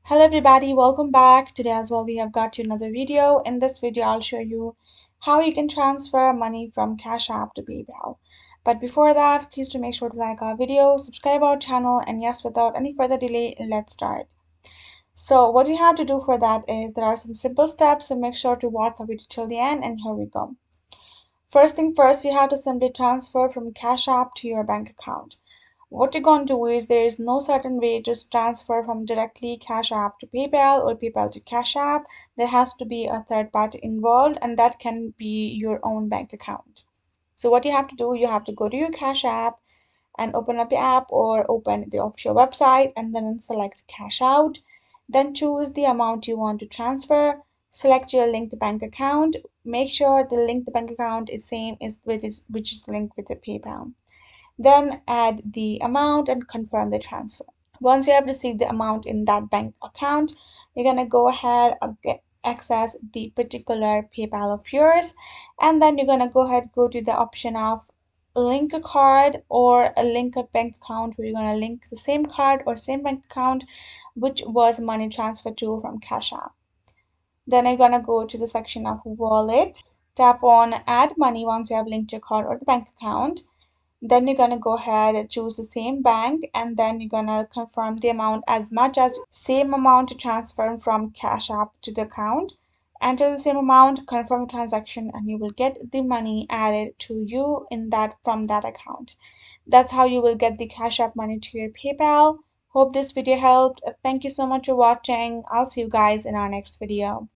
Hello everybody, welcome back. Today as well we have got to another video. In this video I'll show you how you can transfer money from Cash App to PayPal. But before that, please do make sure to like our video, subscribe our channel, and yes, without any further delay, let's start. So what you have to do for that is there are some simple steps, so make sure to watch the video till the end, and here we go. First thing first, you have to simply transfer from Cash App to your bank account. What you're going to do is there is no certain way to transfer from directly Cash App to PayPal or PayPal to Cash App. There has to be a third party involved, and that can be your own bank account. So what you have to do, you have to go to your Cash App and open up the app or open the official website and then select Cash Out. Then choose the amount you want to transfer. Select your linked bank account. Make sure the linked bank account is same as which is linked with the PayPal. Then add the amount and confirm the transfer. Once you have received the amount in that bank account, you're going to go ahead and access the particular PayPal of yours, and then you're going to go ahead go to the option of link a card or a link a bank account, where you're going to link the same card or same bank account which was money transferred to from Cash App. Then you're going to go to the section of wallet, tap on add money once you have linked your card or the bank account. Then you're going to go ahead and choose the same bank, and then you're going to confirm the amount as much as same amount to transfer from Cash App to the account. Enter the same amount, confirm the transaction, and you will get the money added to you in that from that account. That's how you will get the Cash App money to your PayPal. Hope this video helped. Thank you so much for watching. I'll see you guys in our next video.